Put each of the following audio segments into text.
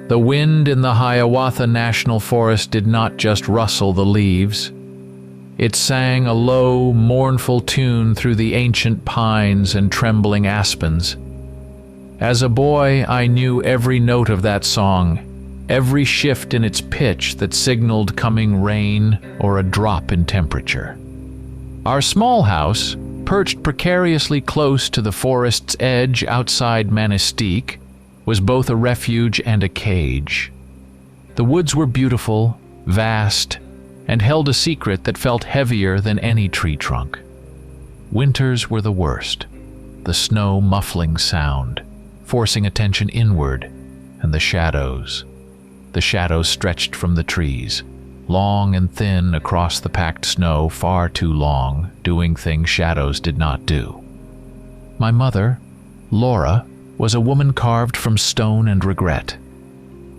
The wind in the Hiawatha National Forest did not just rustle the leaves. It sang a low, mournful tune through the ancient pines and trembling aspens. As a boy, I knew every note of that song, every shift in its pitch that signaled coming rain or a drop in temperature. Our small house, perched precariously close to the forest's edge outside Manistique, was both a refuge and a cage. The woods were beautiful, vast, and held a secret that felt heavier than any tree trunk. Winters were the worst, the snow muffling sound, forcing attention inward, and the shadows. The shadows stretched from the trees, long and thin across the packed snow, far too long, doing things shadows did not do. My mother, Laura, was a woman carved from stone and regret.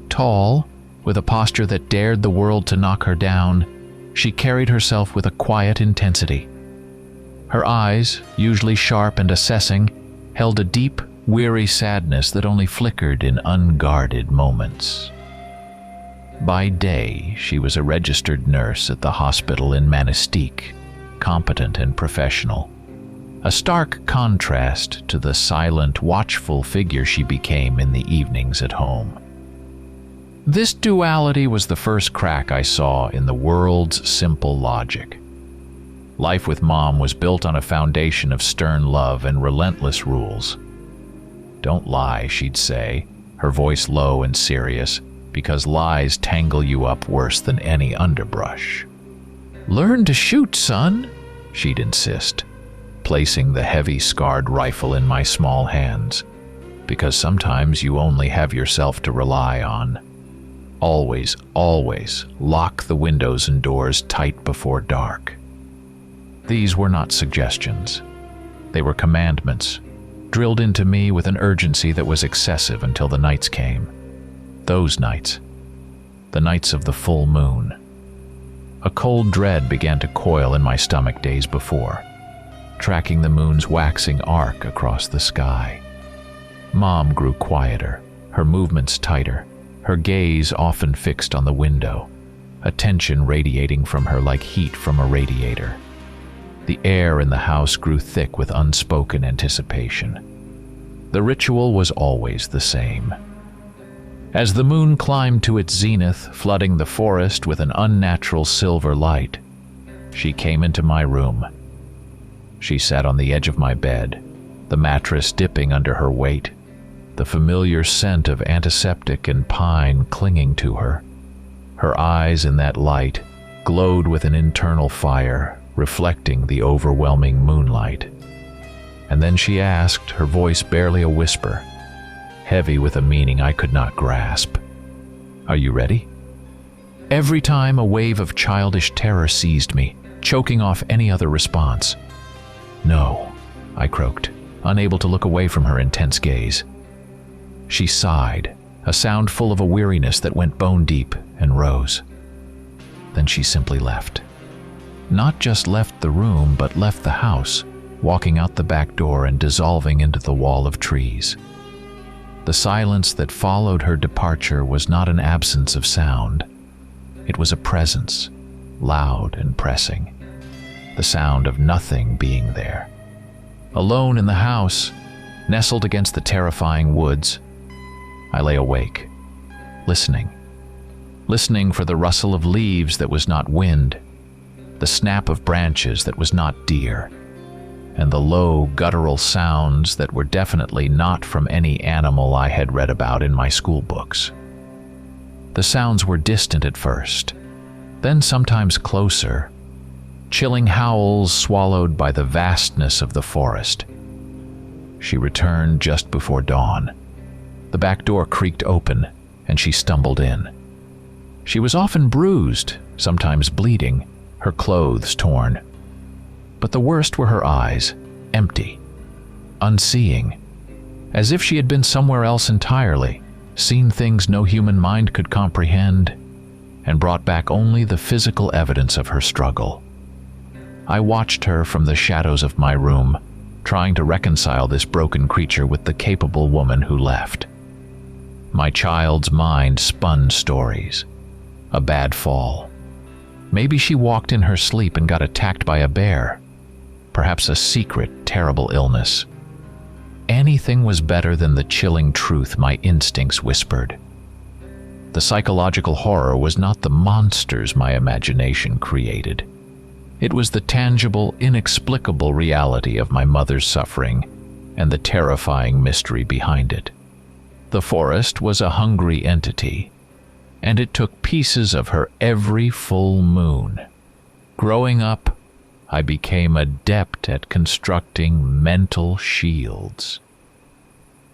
Tall, with a posture that dared the world to knock her down, she carried herself with a quiet intensity. Her eyes, usually sharp and assessing, held a deep, weary sadness that only flickered in unguarded moments. By day, she was a registered nurse at the hospital in Manistique, competent and professional. A stark contrast to the silent, watchful figure she became in the evenings at home. This duality was the first crack I saw in the world's simple logic. Life with Mom was built on a foundation of stern love and relentless rules. "Don't lie," she'd say, her voice low and serious, because lies tangle you up worse than any underbrush. "Learn to shoot, son," she'd insist, placing the heavy, scarred rifle in my small hands, because sometimes you only have yourself to rely on. Always, always lock the windows and doors tight before dark. These were not suggestions. They were commandments, drilled into me with an urgency that was excessive until the nights came. Those nights, the nights of the full moon. A cold dread began to coil in my stomach days before, tracking the moon's waxing arc across the sky. Mom grew quieter, her movements tighter, her gaze often fixed on the window, a tension radiating from her like heat from a radiator. The air in the house grew thick with unspoken anticipation. The ritual was always the same. As the moon climbed to its zenith, flooding the forest with an unnatural silver light, she came into my room. She sat on the edge of my bed, the mattress dipping under her weight, the familiar scent of antiseptic and pine clinging to her. Her eyes in that light glowed with an internal fire, reflecting the overwhelming moonlight. And then she asked, her voice barely a whisper, heavy with a meaning I could not grasp, "Are you ready?" Every time a wave of childish terror seized me, choking off any other response. "No," I croaked, unable to look away from her intense gaze. She sighed, a sound full of a weariness that went bone deep, and rose. Then she simply left. Not just left the room, but left the house, walking out the back door and dissolving into the wall of trees. The silence that followed her departure was not an absence of sound. It was a presence, loud and pressing, the sound of nothing being there. Alone in the house, nestled against the terrifying woods, I lay awake, listening for the rustle of leaves that was not wind, the snap of branches that was not deer, and the low, guttural sounds that were definitely not from any animal I had read about in my school books. The sounds were distant at first, then sometimes closer, chilling howls swallowed by the vastness of the forest. She returned just before dawn. The back door creaked open, and she stumbled in. She was often bruised, sometimes bleeding, her clothes torn. But the worst were her eyes, empty, unseeing, as if she had been somewhere else entirely, seen things no human mind could comprehend, and brought back only the physical evidence of her struggle. I watched her from the shadows of my room, trying to reconcile this broken creature with the capable woman who left. My child's mind spun stories. A bad fall. Maybe she walked in her sleep and got attacked by a bear. Perhaps a secret, terrible illness. Anything was better than the chilling truth my instincts whispered. The psychological horror was not the monsters my imagination created. It was the tangible, inexplicable reality of my mother's suffering and the terrifying mystery behind it. The forest was a hungry entity, and it took pieces of her every full moon. Growing up, I became adept at constructing mental shields.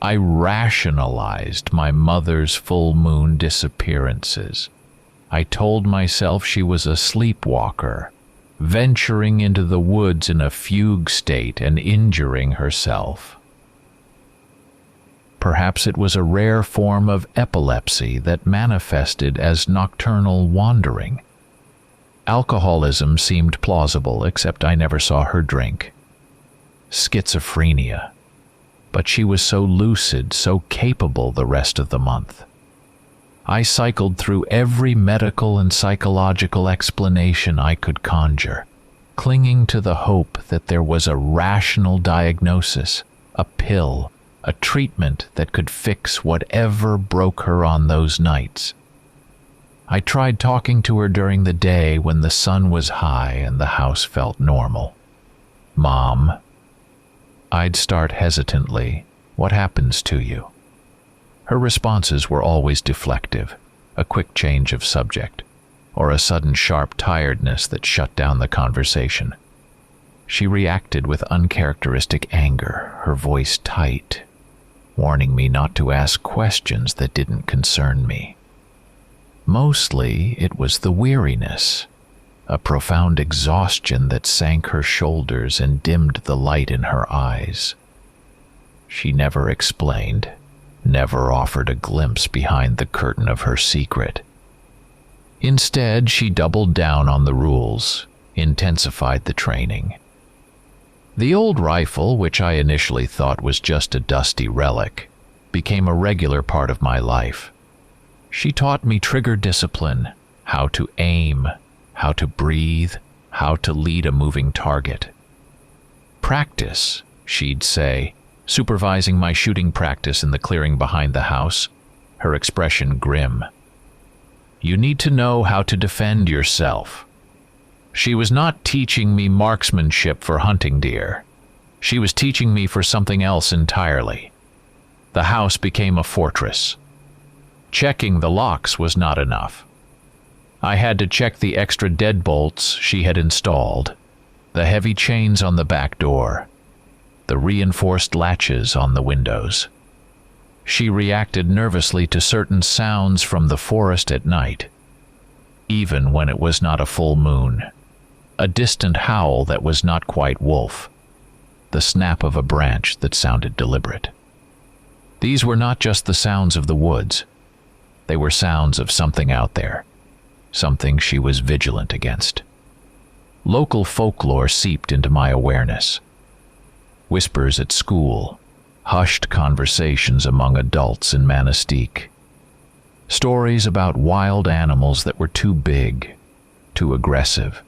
I rationalized my mother's full moon disappearances. I told myself she was a sleepwalker, venturing into the woods in a fugue state and injuring herself. Perhaps it was a rare form of epilepsy that manifested as nocturnal wandering. Alcoholism seemed plausible, except I never saw her drink. Schizophrenia. But she was so lucid, so capable the rest of the month. I cycled through every medical and psychological explanation I could conjure, clinging to the hope that there was a rational diagnosis, a pill, a treatment that could fix whatever broke her on those nights. I tried talking to her during the day when the sun was high and the house felt normal. "Mom," I'd start hesitantly, "what happens to you?" Her responses were always deflective, a quick change of subject, or a sudden sharp tiredness that shut down the conversation. She reacted with uncharacteristic anger, her voice tight, warning me not to ask questions that didn't concern me. Mostly, it was the weariness, a profound exhaustion that sank her shoulders and dimmed the light in her eyes. She never explained, never offered a glimpse behind the curtain of her secret. Instead, she doubled down on the rules, intensified the training. The old rifle, which I initially thought was just a dusty relic, became a regular part of my life. She taught me trigger discipline, how to aim, how to breathe, how to lead a moving target. "Practice," she'd say, supervising my shooting practice in the clearing behind the house, her expression grim. "You need to know how to defend yourself." She was not teaching me marksmanship for hunting deer. She was teaching me for something else entirely. The house became a fortress. Checking the locks was not enough. I had to check the extra deadbolts she had installed, the heavy chains on the back door, the reinforced latches on the windows. She reacted nervously to certain sounds from the forest at night, even when it was not a full moon. A distant howl that was not quite wolf, the snap of a branch that sounded deliberate. These were not just the sounds of the woods. They were sounds of something out there, something she was vigilant against. Local folklore seeped into my awareness. Whispers at school, hushed conversations among adults in Manistee. Stories about wild animals that were too big, too aggressive.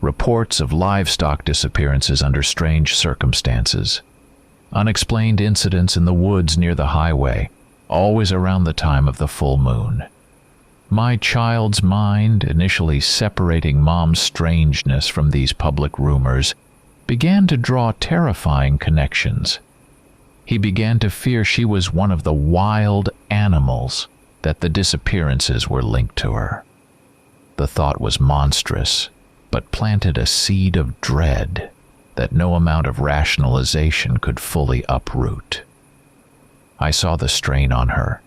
Reports of livestock disappearances under strange circumstances. Unexplained incidents in the woods near the highway, always around the time of the full moon. My child's mind, initially separating Mom's strangeness from these public rumors, began to draw terrifying connections. He began to fear she was one of the wild animals, that the disappearances were linked to her. The thought was monstrous, but planted a seed of dread that no amount of rationalization could fully uproot. I saw the strain on her,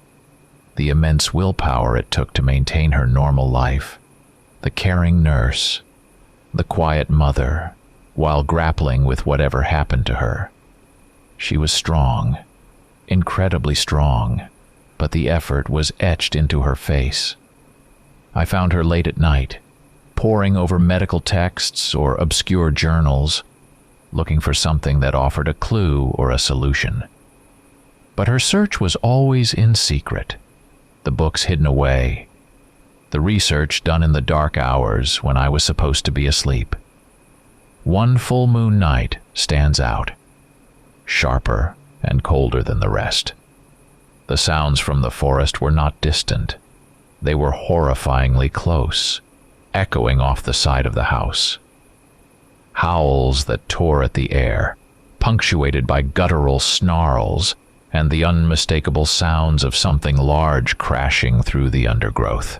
the immense willpower it took to maintain her normal life, the caring nurse, the quiet mother, while grappling with whatever happened to her. She was strong, incredibly strong, but the effort was etched into her face. I found her late at night, poring over medical texts or obscure journals, looking for something that offered a clue or a solution. But her search was always in secret, the books hidden away, the research done in the dark hours when I was supposed to be asleep. One full moon night stands out, sharper and colder than the rest. The sounds from the forest were not distant. They were horrifyingly close, echoing off the side of the house. Howls that tore at the air, punctuated by guttural snarls and the unmistakable sounds of something large crashing through the undergrowth.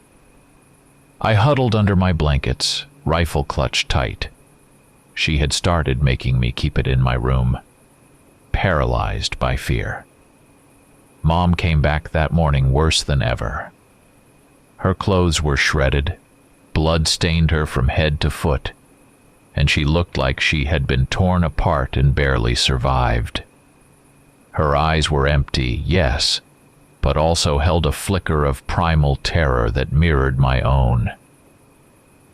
I huddled under my blankets, rifle clutched tight. She had started making me keep it in my room, paralyzed by fear. Mom came back that morning worse than ever. Her clothes were shredded, blood stained her from head to foot, and she looked like she had been torn apart and barely survived. Her eyes were empty, yes, but also held a flicker of primal terror that mirrored my own.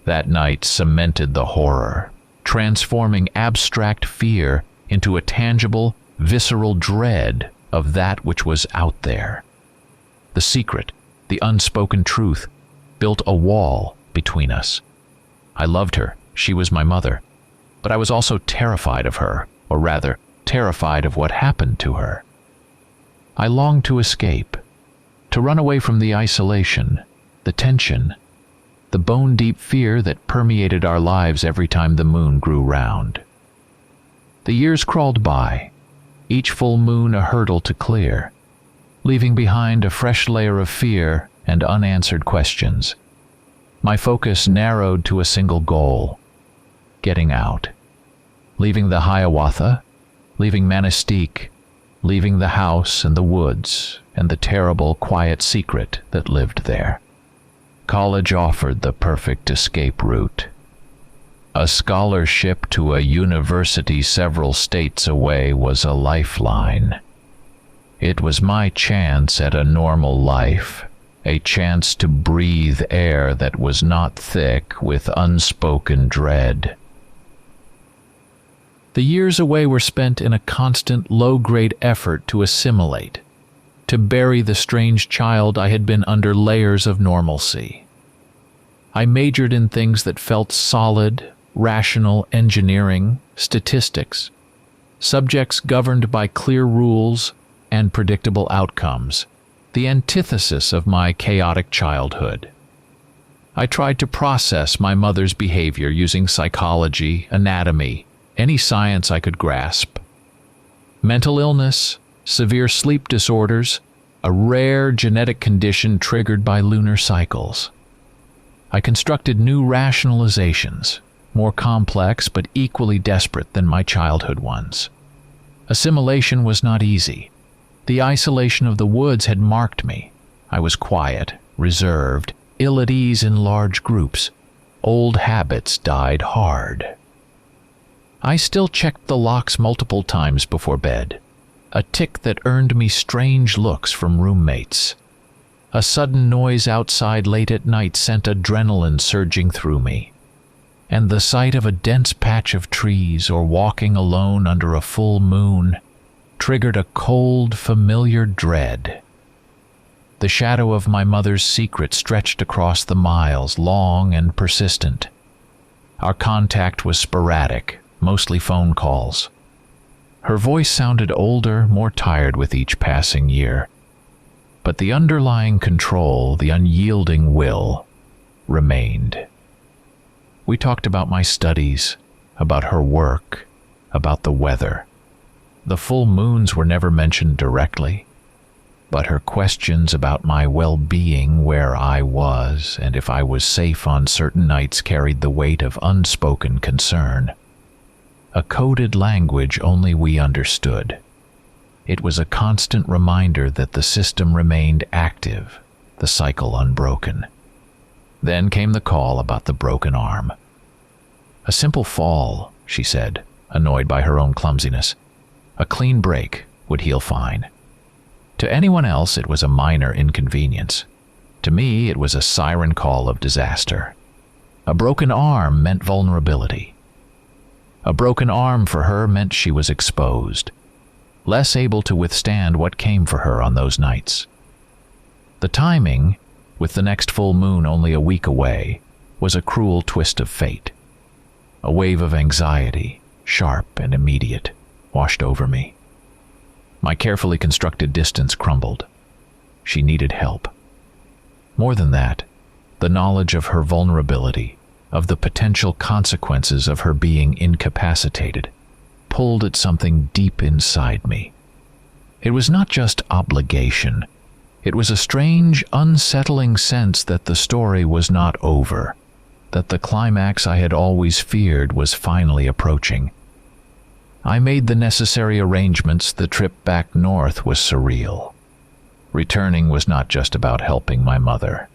That night cemented the horror, transforming abstract fear into a tangible, visceral dread of that which was out there. The secret, the unspoken truth, built a wall between us. I loved her, she was my mother, but I was also terrified of her, or rather, terrified of what happened to her. I longed to escape, to run away from the isolation, the tension, the bone-deep fear that permeated our lives every time the moon grew round. The years crawled by, each full moon a hurdle to clear, leaving behind a fresh layer of fear and unanswered questions. My focus narrowed to a single goal: getting out, leaving the Hiawatha, leaving Manistee, leaving the house and the woods and the terrible, quiet secret that lived there. College offered the perfect escape route. A scholarship to a university several states away was a lifeline. It was my chance at a normal life, a chance to breathe air that was not thick with unspoken dread. The years away were spent in a constant, low-grade effort to assimilate, to bury the strange child I had been under layers of normalcy. I majored in things that felt solid, rational engineering, statistics, subjects governed by clear rules and predictable outcomes, the antithesis of my chaotic childhood. I tried to process my mother's behavior using psychology, anatomy, any science I could grasp. Mental illness, severe sleep disorders, a rare genetic condition triggered by lunar cycles. I constructed new rationalizations, more complex but equally desperate than my childhood ones. Assimilation was not easy. The isolation of the woods had marked me. I was quiet, reserved, ill at ease in large groups. Old habits died hard. I still checked the locks multiple times before bed, a tic that earned me strange looks from roommates. A sudden noise outside late at night sent adrenaline surging through me, and the sight of a dense patch of trees or walking alone under a full moon triggered a cold, familiar dread. The shadow of my mother's secret stretched across the miles, long and persistent. Our contact was sporadic, mostly phone calls. Her voice sounded older, more tired with each passing year. But the underlying control, the unyielding will, remained. We talked about my studies, about her work, about the weather. The full moons were never mentioned directly, but her questions about my well-being, where I was, and if I was safe on certain nights carried the weight of unspoken concern. A coded language only we understood. It was a constant reminder that the system remained active, the cycle unbroken. Then came the call about the broken arm. A simple fall, she said, annoyed by her own clumsiness. A clean break would heal fine. To anyone else, it was a minor inconvenience. To me, it was a siren call of disaster. A broken arm meant vulnerability. A broken arm for her meant she was exposed. less able to withstand what came for her on those nights. The timing, with the next full moon only a week away, was a cruel twist of fate. A wave of anxiety, sharp and immediate, washed over me. My carefully constructed distance crumbled. She needed help. More than that, the knowledge of her vulnerability, of the potential consequences of her being incapacitated, pulled at something deep inside me. It was not just obligation. It was a strange, unsettling sense that the story was not over, that the climax I had always feared was finally approaching. I made the necessary arrangements. The trip back north was surreal. Returning was not just about helping my mother.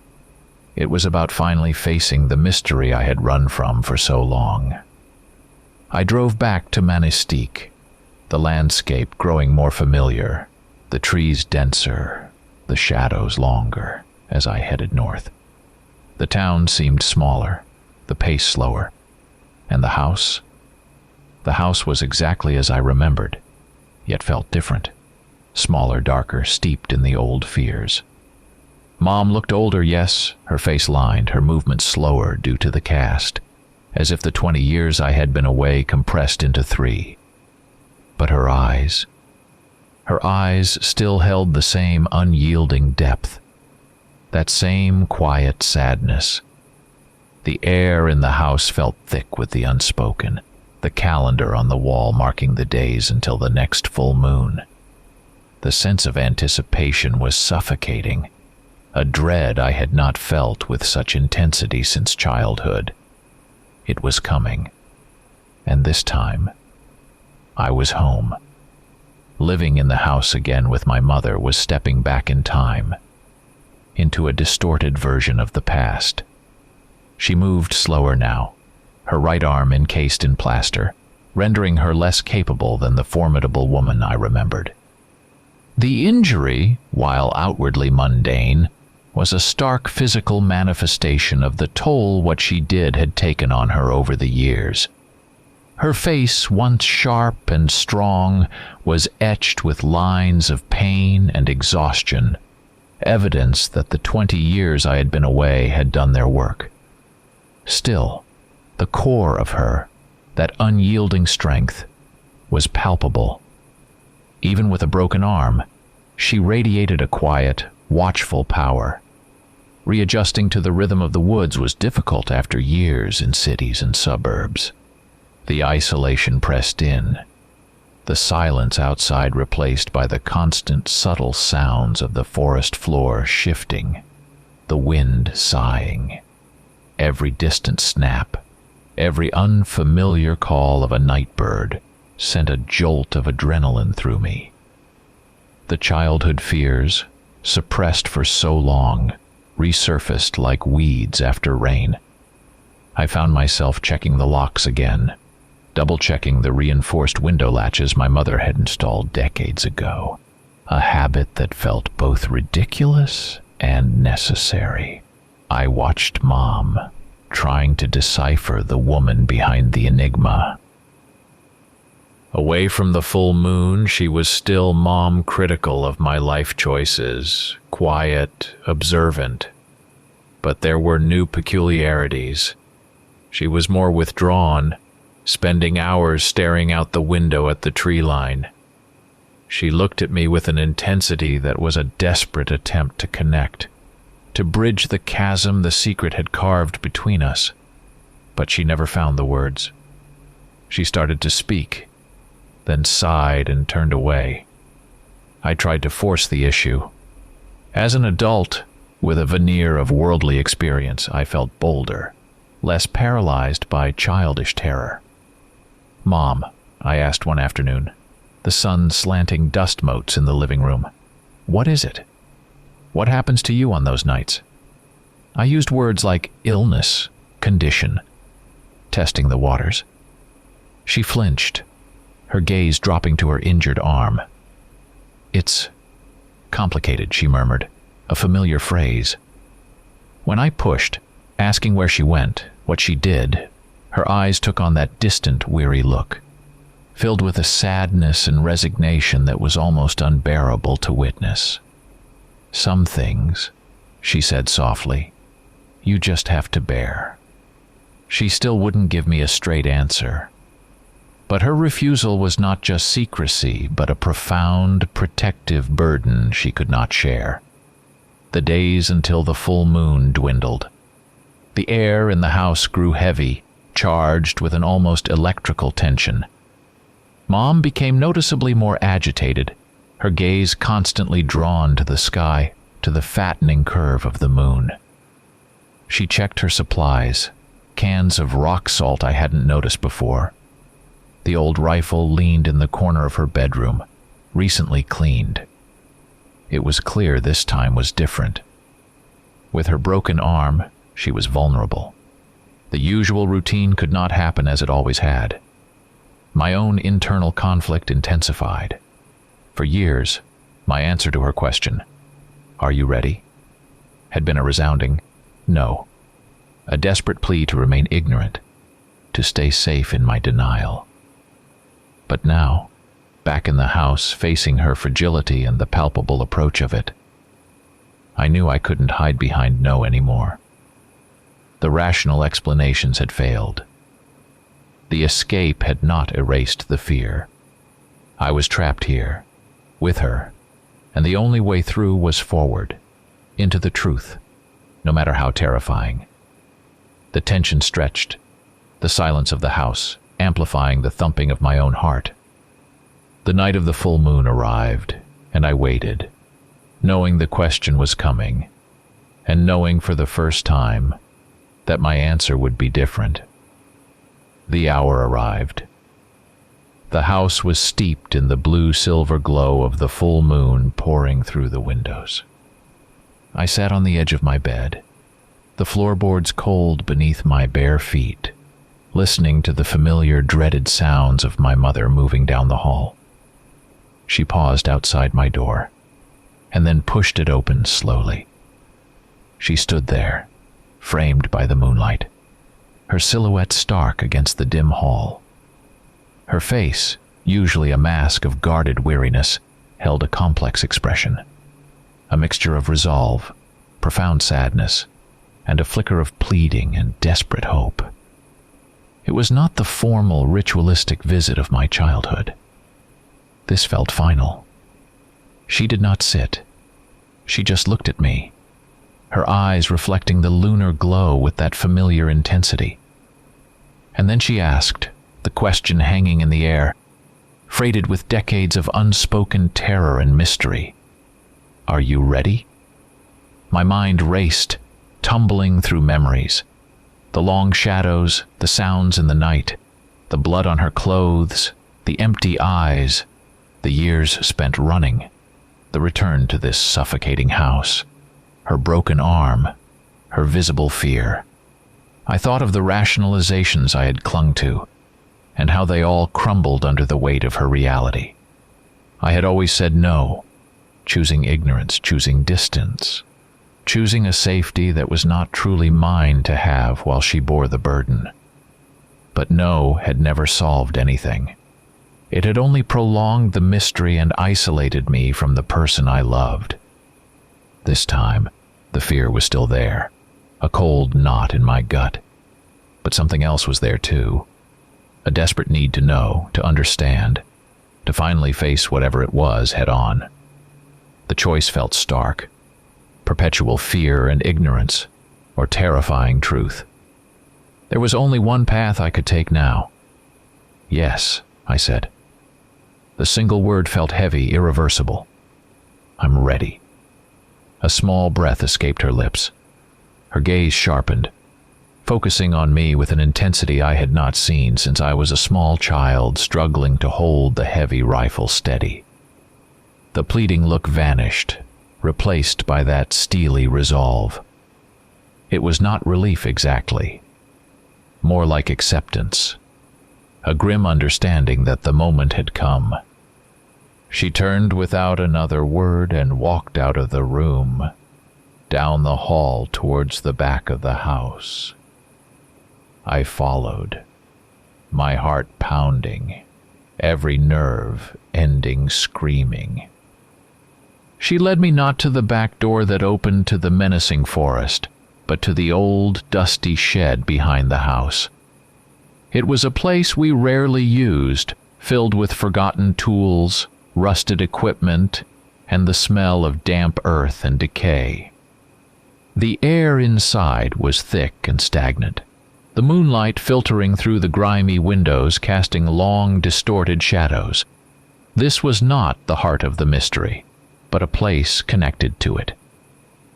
It was about finally facing the mystery I had run from for so long. I drove back to Manistique, the landscape growing more familiar, the trees denser, the shadows longer, as I headed north. The town seemed smaller, the pace slower, and the house? The house was exactly as I remembered, yet felt different. Smaller, darker, steeped in the old fears. Mom looked older, yes, her face lined, her movements slower due to the cast, as if the 20 years I had been away compressed into 3. But her eyes still held the same unyielding depth, that same quiet sadness. The air in the house felt thick with the unspoken, the calendar on the wall marking the days until the next full moon. The sense of anticipation was suffocating, a dread I had not felt with such intensity since childhood. It was coming, and this time, I was home. Living in the house again with my mother was stepping back in time, into a distorted version of the past. She moved slower now, her right arm encased in plaster, rendering her less capable than the formidable woman I remembered. The injury, while outwardly mundane, was a stark physical manifestation of the toll what she did had taken on her over the years. Her face, once sharp and strong, was etched with lines of pain and exhaustion, evidence that the 20 years I had been away had done their work. Still, the core of her, that unyielding strength, was palpable. Even with a broken arm, she radiated a quiet, watchful power. Readjusting to the rhythm of the woods was difficult after years in cities and suburbs. The isolation pressed in, the silence outside replaced by the constant subtle sounds of the forest floor shifting, the wind sighing. Every distant snap, every unfamiliar call of a night bird sent a jolt of adrenaline through me. The childhood fears, suppressed for so long, resurfaced like weeds after rain. I found myself checking the locks again, double-checking the reinforced window latches my mother had installed decades ago, a habit that felt both ridiculous and necessary. I watched Mom, trying to decipher the woman behind the enigma. Away from the full moon, she was still Mom critical of my life choices, quiet, observant. But there were new peculiarities. She was more withdrawn, spending hours staring out the window at the tree line. She looked at me with an intensity that was a desperate attempt to connect, to bridge the chasm the secret had carved between us. But she never found the words. She started to speak, then sighed and turned away. I tried to force the issue. As an adult, with a veneer of worldly experience, I felt bolder, less paralyzed by childish terror. "Mom," I asked one afternoon, the sun slanting dust motes in the living room, "what is it? What happens to you on those nights?" I used words like illness, condition, testing the waters. She flinched, her gaze dropping to her injured arm. "It's complicated," she murmured, a familiar phrase. When I pushed, asking where she went, what she did, her eyes took on that distant, weary look. filled with a sadness and resignation that was almost unbearable to witness. "Some things," she said softly, "you just have to bear." She still wouldn't give me a straight answer. But her refusal was not just secrecy, but a profound, protective burden she could not share. The days until the full moon dwindled. The air in the house grew heavy, charged with an almost electrical tension. Mom became noticeably more agitated, her gaze constantly drawn to the sky, to the fattening curve of the moon. She checked her supplies, cans of rock salt I hadn't noticed before. The old rifle leaned in the corner of her bedroom, recently cleaned. It was clear this time was different. With her broken arm, she was vulnerable. The usual routine could not happen as it always had. My own internal conflict intensified. For years, my answer to her question, "Are you ready?" had been a resounding no. A desperate plea to remain ignorant, to stay safe in my denial. But now, back in the house, facing her fragility and the palpable approach of it, I knew I couldn't hide behind no anymore. The rational explanations had failed. The escape had not erased the fear. I was trapped here, with her, and the only way through was forward, into the truth, no matter how terrifying. The tension stretched, the silence of the house amplifying the thumping of my own heart. The night of the full moon arrived, and I waited, knowing the question was coming, and knowing for the first time that my answer would be different. The hour arrived. The house was steeped in the blue-silver glow of the full moon pouring through the windows. I sat on the edge of my bed, the floorboards cold beneath my bare feet, listening to the familiar, dreaded sounds of my mother moving down the hall. She paused outside my door, and then pushed it open slowly. She stood there, framed by the moonlight, her silhouette stark against the dim hall. Her face, usually a mask of guarded weariness, held a complex expression, a mixture of resolve, profound sadness, and a flicker of pleading and desperate hope. It was not the formal, ritualistic visit of my childhood. This felt final. She did not sit. She just looked at me, her eyes reflecting the lunar glow with that familiar intensity. And then she asked, the question hanging in the air, freighted with decades of unspoken terror and mystery, "Are you ready?" My mind raced, tumbling through memories. The long shadows, the sounds in the night, the blood on her clothes, the empty eyes, the years spent running, the return to this suffocating house, her broken arm, her visible fear. I thought of the rationalizations I had clung to, and how they all crumbled under the weight of her reality. I had always said no, choosing ignorance, choosing distance, choosing a safety that was not truly mine to have while she bore the burden. But no had never solved anything. It had only prolonged the mystery and isolated me from the person I loved. This time, the fear was still there, a cold knot in my gut. But something else was there too. A desperate need to know, to understand, to finally face whatever it was head on. The choice felt stark. Perpetual fear and ignorance, or terrifying truth. There was only one path I could take now. "Yes," I said. The single word felt heavy, irreversible. "I'm ready." A small breath escaped her lips. Her gaze sharpened, focusing on me with an intensity I had not seen since I was a small child struggling to hold the heavy rifle steady. The pleading look vanished, replaced by that steely resolve. It was not relief exactly, more like acceptance, a grim understanding that the moment had come. She turned without another word and walked out of the room, down the hall towards the back of the house. I followed, my heart pounding, every nerve ending screaming. She led me not to the back door that opened to the menacing forest, but to the old, dusty shed behind the house. It was a place we rarely used, filled with forgotten tools, rusted equipment, and the smell of damp earth and decay. The air inside was thick and stagnant, the moonlight filtering through the grimy windows, casting long, distorted shadows. This was not the heart of the mystery, but a place connected to it.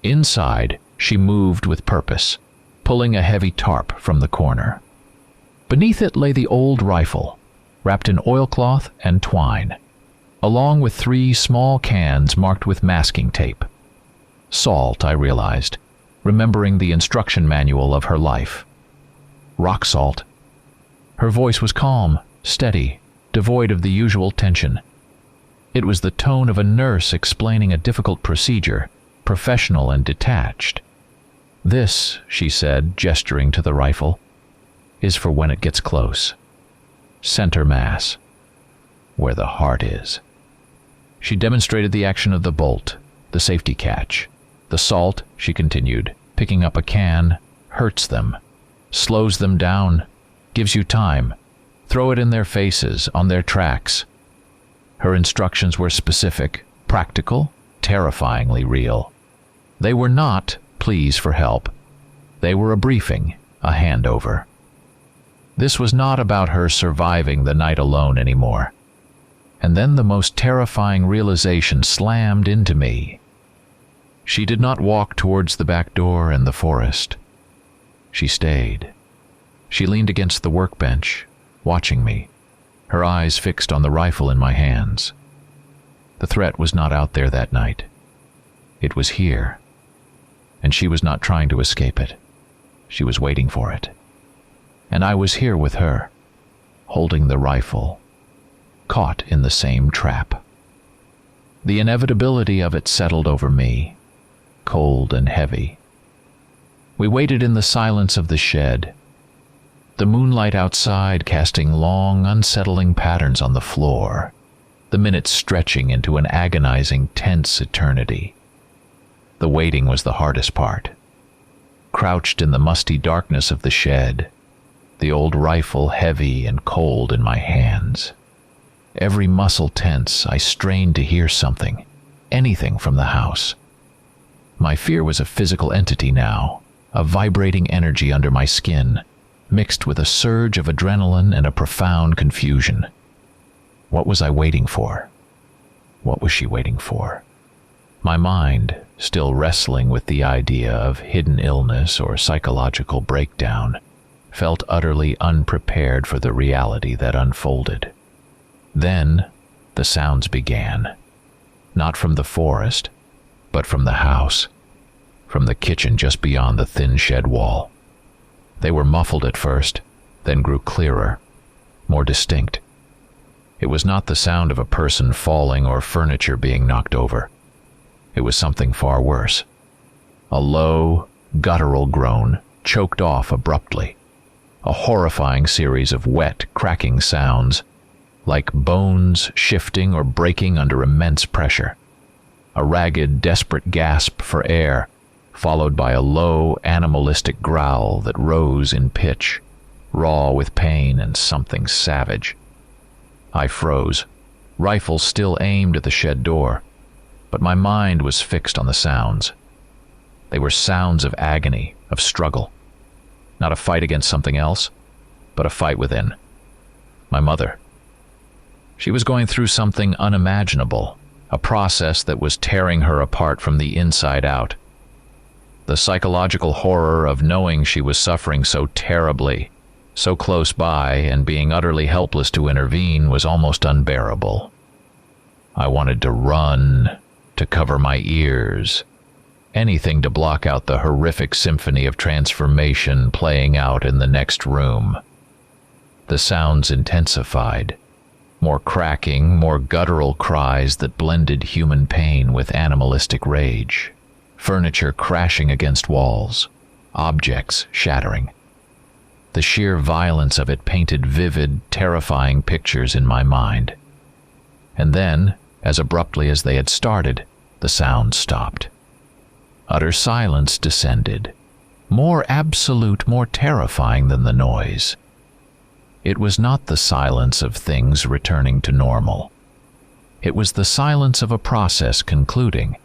Inside, she moved with purpose, pulling a heavy tarp from the corner. Beneath it lay the old rifle, wrapped in oilcloth and twine, along with 3 small cans marked with masking tape. Salt, I realized, remembering the instruction manual of her life. Rock salt. Her voice was calm, steady, devoid of the usual tension. It was the tone of a nurse explaining a difficult procedure, professional and detached. "This," she said, gesturing to the rifle, "is for when it gets close. Center mass, where the heart is." She demonstrated the action of the bolt, the safety catch. "The salt," she continued, picking up a can, "hurts them, slows them down, gives you time. Throw it in their faces, on their tracks." Her instructions were specific, practical, terrifyingly real. They were not pleas for help. They were a briefing, a handover. This was not about her surviving the night alone anymore. And then the most terrifying realization slammed into me. She did not walk towards the back door and the forest. She stayed. She leaned against the workbench, watching me, her eyes fixed on the rifle in my hands. The threat was not out there that night. It was here. And she was not trying to escape it. She was waiting for it. And I was here with her, holding the rifle, caught in the same trap. The inevitability of it settled over me, cold and heavy. We waited in the silence of the shed, the moonlight outside casting long, unsettling patterns on the floor, the minutes stretching into an agonizing, tense eternity. The waiting was the hardest part. Crouched in the musty darkness of the shed, the old rifle heavy and cold in my hands. Every muscle tense, I strained to hear something, anything from the house. My fear was a physical entity now, a vibrating energy under my skin, mixed with a surge of adrenaline and a profound confusion. What was I waiting for? What was she waiting for? My mind, still wrestling with the idea of hidden illness or psychological breakdown, felt utterly unprepared for the reality that unfolded. Then, the sounds began. Not from the forest, but from the house, from the kitchen just beyond the thin shed wall. They were muffled at first, then grew clearer, more distinct. It was not the sound of a person falling or furniture being knocked over. It was something far worse. A low, guttural groan, choked off abruptly. A horrifying series of wet, cracking sounds, like bones shifting or breaking under immense pressure. A ragged, desperate gasp for air, followed by a low, animalistic growl that rose in pitch, raw with pain and something savage. I froze, rifle still aimed at the shed door, but my mind was fixed on the sounds. They were sounds of agony, of struggle. Not a fight against something else, but a fight within. My mother. She was going through something unimaginable, a process that was tearing her apart from the inside out. The psychological horror of knowing she was suffering so terribly, so close by, and being utterly helpless to intervene was almost unbearable. I wanted to run, to cover my ears, anything to block out the horrific symphony of transformation playing out in the next room. The sounds intensified, more cracking, more guttural cries that blended human pain with animalistic rage, furniture crashing against walls, objects shattering. The The sheer violence of it painted vivid, terrifying pictures in my mind. And then, as abruptly as they had started, the sound stopped. Utter silence descended, more absolute, more terrifying than the noise. It was not the silence of things returning to normal. It was the silence of a process concluding,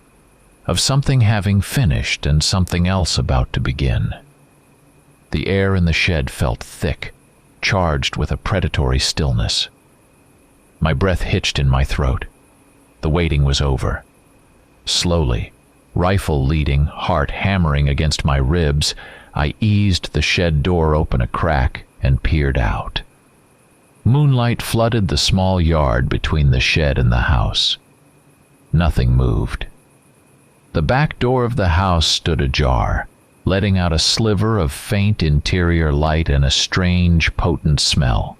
of something having finished and something else about to begin. The air in the shed felt thick, charged with a predatory stillness. My breath hitched in my throat. The waiting was over. Slowly, rifle leading, heart hammering against my ribs, I eased the shed door open a crack and peered out. Moonlight flooded the small yard between the shed and the house. Nothing moved. The back door of the house stood ajar, letting out a sliver of faint interior light and a strange, potent smell.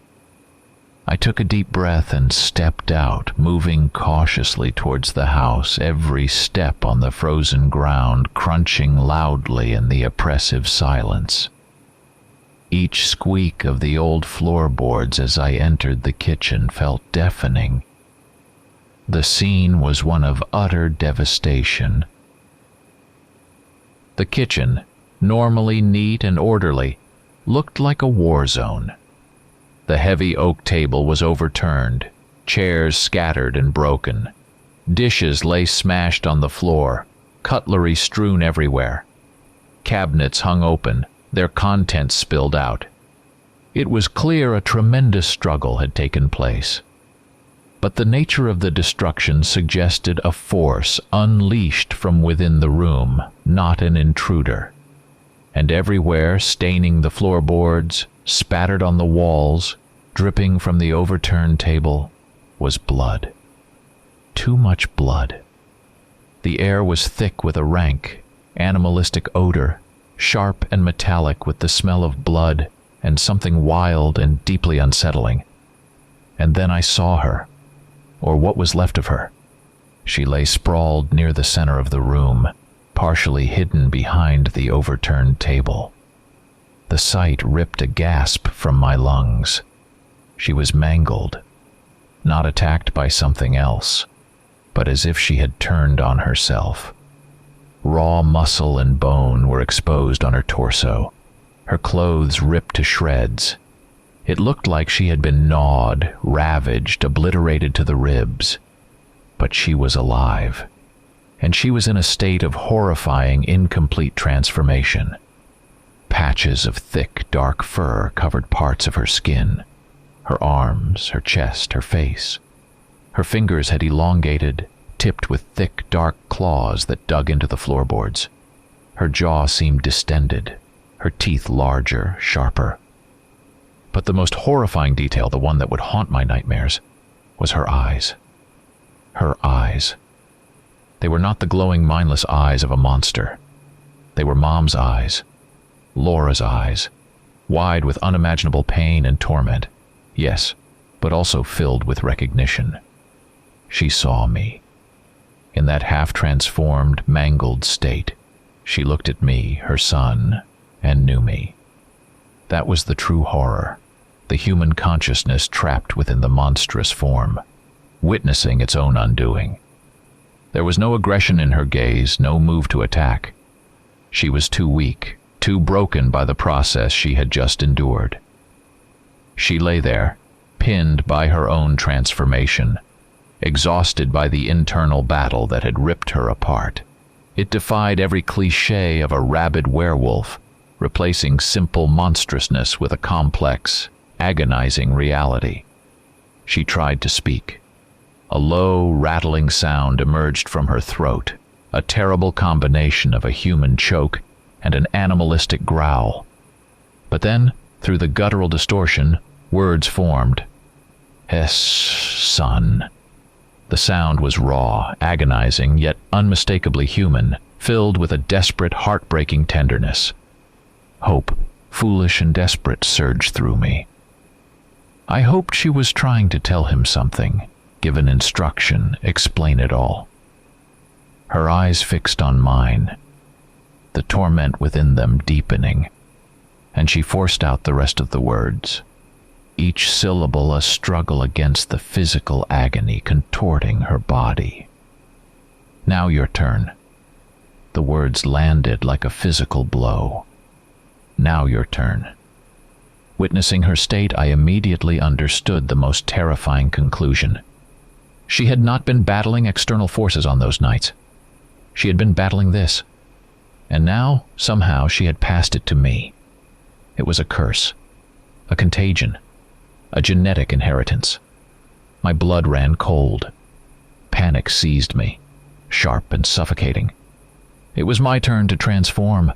I took a deep breath and stepped out, moving cautiously towards the house, every step on the frozen ground crunching loudly in the oppressive silence. Each squeak of the old floorboards as I entered the kitchen felt deafening. The scene was one of utter devastation. The kitchen, normally neat and orderly, looked like a war zone. The heavy oak table was overturned, chairs scattered and broken. Dishes lay smashed on the floor, cutlery strewn everywhere. Cabinets hung open, their contents spilled out. It was clear a tremendous struggle had taken place. But the nature of the destruction suggested a force unleashed from within the room, not an intruder. And everywhere, staining the floorboards, spattered on the walls, dripping from the overturned table, was blood. Too much blood. The air was thick with a rank, animalistic odor, sharp and metallic with the smell of blood and something wild and deeply unsettling. And then I saw her, or what was left of her. She lay sprawled near the center of the room, partially hidden behind the overturned table. The sight ripped a gasp from my lungs. She was mangled, not attacked by something else, but as if she had turned on herself. Raw muscle and bone were exposed on her torso, her clothes ripped to shreds. It looked like she had been gnawed, ravaged, obliterated to the ribs. But she was alive, and she was in a state of horrifying, incomplete transformation. Patches of thick, dark fur covered parts of her skin, her arms, her chest, her face. Her fingers had elongated, tipped with thick, dark claws that dug into the floorboards. Her jaw seemed distended, her teeth larger, sharper. But the most horrifying detail, the one that would haunt my nightmares, was her eyes. Her eyes. They were not the glowing, mindless eyes of a monster. They were Mom's eyes, Laura's eyes, wide with unimaginable pain and torment. Yes, but also filled with recognition. She saw me. In that half-transformed, mangled state, she looked at me, her son, and knew me. That was the true horror, the human consciousness trapped within the monstrous form, witnessing its own undoing. There was no aggression in her gaze, no move to attack. She was too weak, too broken by the process she had just endured. She lay there, pinned by her own transformation, exhausted by the internal battle that had ripped her apart. It defied every cliché of a rabid werewolf, replacing simple monstrousness with a complex, agonizing reality. She tried to speak. A low, rattling sound emerged from her throat, a terrible combination of a human choke and an animalistic growl. But then, through the guttural distortion, words formed. "Hess, son." The sound was raw, agonizing, yet unmistakably human, filled with a desperate, heartbreaking tenderness. Hope, foolish and desperate, surged through me. I hoped she was trying to tell him something, give an instruction, explain it all. Her eyes fixed on mine, the torment within them deepening. and she forced out the rest of the words, each syllable a struggle against the physical agony contorting her body. "Now your turn." The words landed like a physical blow. "Now your turn." Witnessing her state, I immediately understood the most terrifying conclusion. She had not been battling external forces on those nights. She had been battling this. And now, somehow, she had passed it to me. It was a curse, a contagion, a genetic inheritance. My blood ran cold. Panic seized me, sharp and suffocating. It was my turn to transform,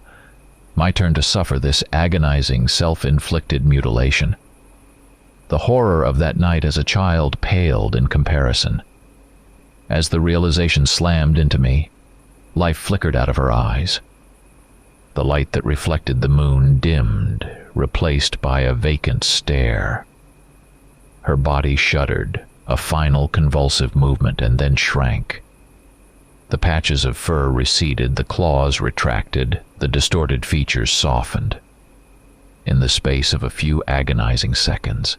my turn to suffer this agonizing, self-inflicted mutilation. The horror of that night as a child paled in comparison. As the realization slammed into me, life flickered out of her eyes. The light that reflected the moon dimmed, replaced by a vacant stare. Her body shuddered, a final convulsive movement, and then shrank. The patches of fur receded, the claws retracted, the distorted features softened. In the space of a few agonizing seconds,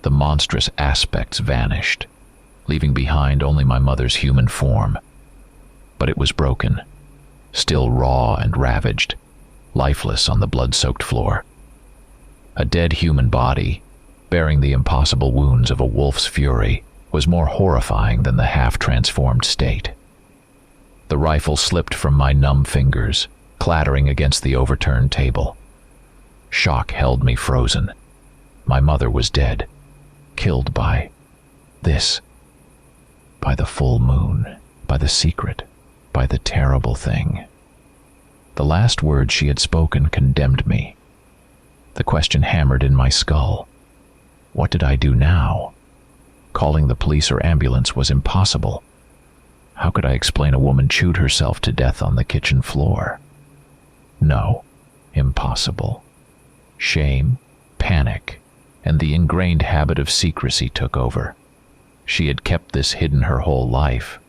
the monstrous aspects vanished, leaving behind only my mother's human form. But it was broken, still raw and ravaged, lifeless on the blood-soaked floor. A dead human body, bearing the impossible wounds of a wolf's fury, was more horrifying than the half-transformed state. The rifle slipped from my numb fingers, clattering against the overturned table. Shock held me frozen. My mother was dead, killed by this, by the full moon, by the secret, by the terrible thing. The last words she had spoken condemned me. The question hammered in my skull. What did I do now? Calling the police or ambulance was impossible. How could I explain a woman chewed herself to death on the kitchen floor? No, impossible. Shame, panic, and the ingrained habit of secrecy took over. She had kept this hidden her whole life.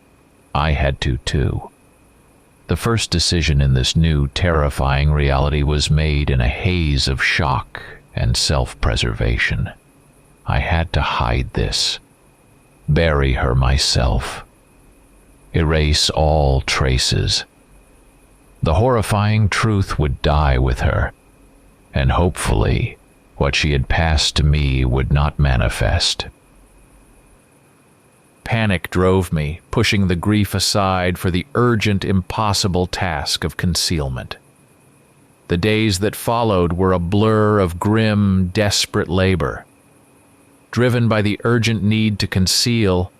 I had to too. The first decision in this new, terrifying reality was made in a haze of shock and self-preservation. I had to hide this, bury her myself, erase all traces. The horrifying truth would die with her, and hopefully, what she had passed to me would not manifest. Panic drove me, pushing the grief aside for the urgent, impossible task of concealment. The days that followed were a blur of grim, desperate labor. Driven by the urgent need to conceal,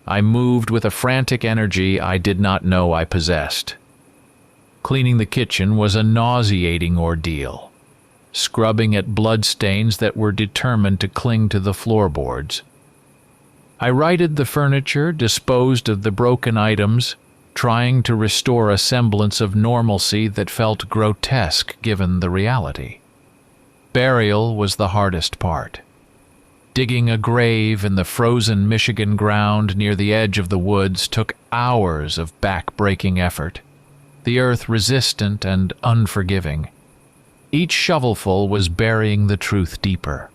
I moved with a frantic energy I did not know I possessed. Cleaning the kitchen was a nauseating ordeal, scrubbing at bloodstains that were determined to cling to the floorboards. I righted the furniture, disposed of the broken items, trying to restore a semblance of normalcy that felt grotesque given the reality. Burial was the hardest part. Digging a grave in the frozen Michigan ground near the edge of the woods took hours of back-breaking effort, the earth resistant and unforgiving. Each shovelful was burying the truth deeper.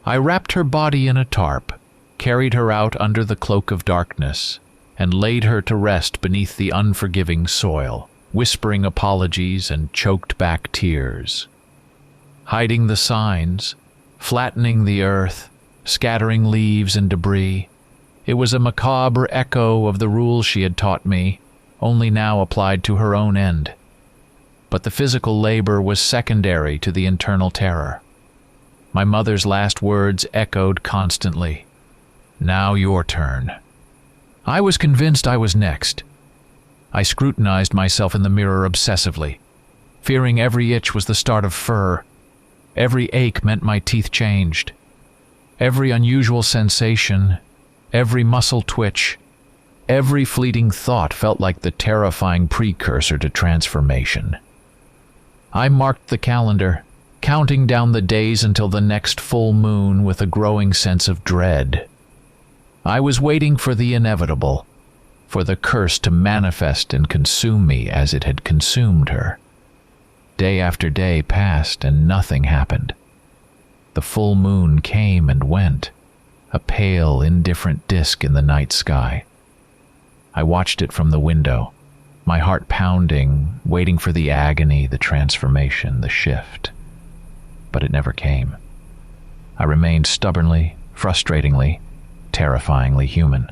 I wrapped her body in a tarp, carried her out under the cloak of darkness, and laid her to rest beneath the unforgiving soil, whispering apologies and choked-back tears. Hiding the signs, flattening the earth, scattering leaves and debris, it was a macabre echo of the rules she had taught me, only now applied to her own end. But the physical labor was secondary to the internal terror. My mother's last words echoed constantly. "Now your turn." I was convinced I was next. I scrutinized myself in the mirror obsessively, fearing every itch was the start of fur. Every ache meant my teeth changed. Every unusual sensation, every muscle twitch, every fleeting thought felt like the terrifying precursor to transformation. I marked the calendar, counting down the days until the next full moon with a growing sense of dread. I was waiting for the inevitable, for the curse to manifest and consume me as it had consumed her. Day after day passed and nothing happened. The full moon came and went, a pale, indifferent disk in the night sky. I watched it from the window, my heart pounding, waiting for the agony, the transformation, the shift. But it never came. I remained stubbornly, frustratingly, terrifyingly human.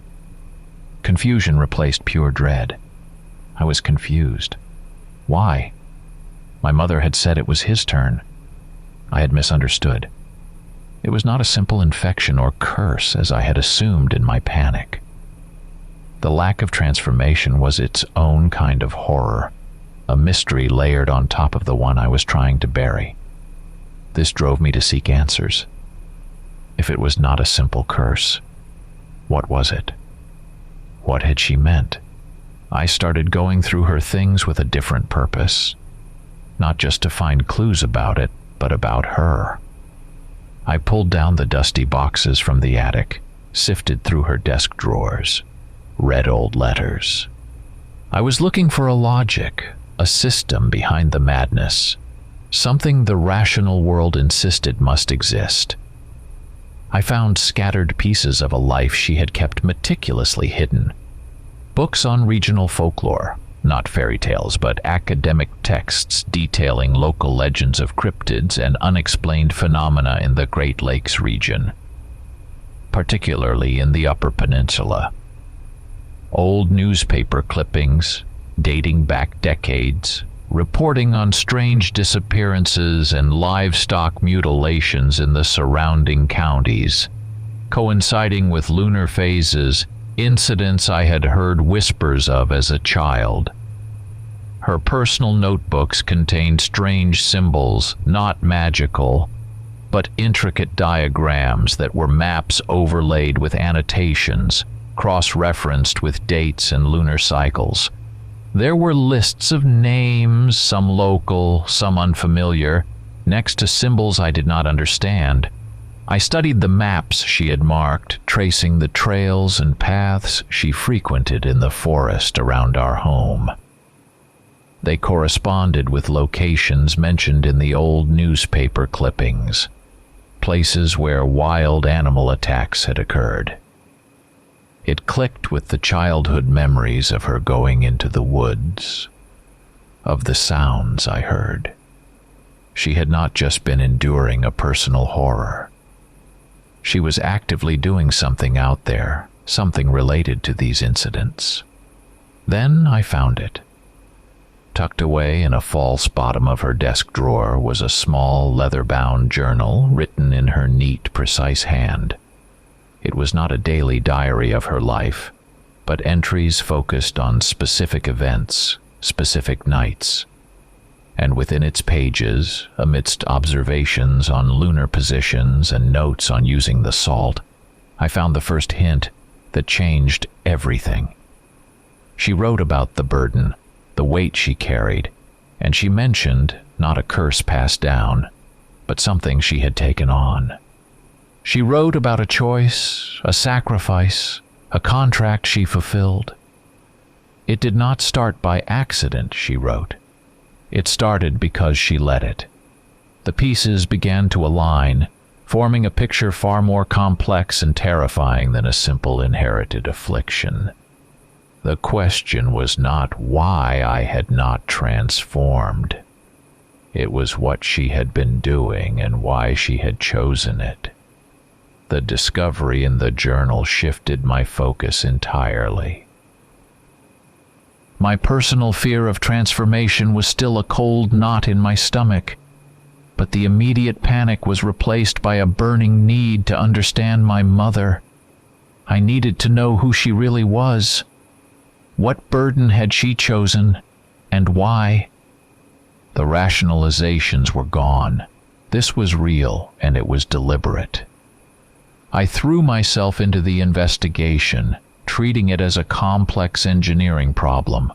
Confusion replaced pure dread. I was confused. Why? My mother had said it was his turn. I had misunderstood. It was not a simple infection or curse as I had assumed in my panic. The lack of transformation was its own kind of horror, a mystery layered on top of the one I was trying to bury. This drove me to seek answers. If it was not a simple curse, what was it? What had she meant? I started going through her things with a different purpose, not just to find clues about it, but about her. I pulled down the dusty boxes from the attic, sifted through her desk drawers, read old letters. I was looking for a logic, a system behind the madness, something the rational world insisted must exist. I found scattered pieces of a life she had kept meticulously hidden. Books on regional folklore, not fairy tales, but academic texts detailing local legends of cryptids and unexplained phenomena in the Great Lakes region, particularly in the Upper Peninsula. Old newspaper clippings, dating back decades, reporting on strange disappearances and livestock mutilations in the surrounding counties, coinciding with lunar phases, incidents I had heard whispers of as a child. Her personal notebooks contained strange symbols, not magical, but intricate diagrams that were maps overlaid with annotations, cross-referenced with dates and lunar cycles. There were lists of names, some local, some unfamiliar, next to symbols I did not understand. I studied the maps she had marked, tracing the trails and paths she frequented in the forest around our home. They corresponded with locations mentioned in the old newspaper clippings, places where wild animal attacks had occurred. It clicked with the childhood memories of her going into the woods, of the sounds I heard. She had not just been enduring a personal horror. She was actively doing something out there, something related to these incidents. Then I found it. Tucked away in a false bottom of her desk drawer was a small leather-bound journal written in her neat, precise hand. It was not a daily diary of her life, but entries focused on specific events, specific nights. And within its pages, amidst observations on lunar positions and notes on using the salt, I found the first hint that changed everything. She wrote about the burden, the weight she carried, and she mentioned not a curse passed down, but something she had taken on. She wrote about a choice, a sacrifice, a contract she fulfilled. It did not start by accident, she wrote. It started because she let it. The pieces began to align, forming a picture far more complex and terrifying than a simple inherited affliction. The question was not why I had not transformed. It was what she had been doing and why she had chosen it. The discovery in the journal shifted my focus entirely. My personal fear of transformation was still a cold knot in my stomach, but the immediate panic was replaced by a burning need to understand my mother. I needed to know who she really was. What burden had she chosen, and why? The rationalizations were gone. This was real, and it was deliberate. I threw myself into the investigation, treating it as a complex engineering problem,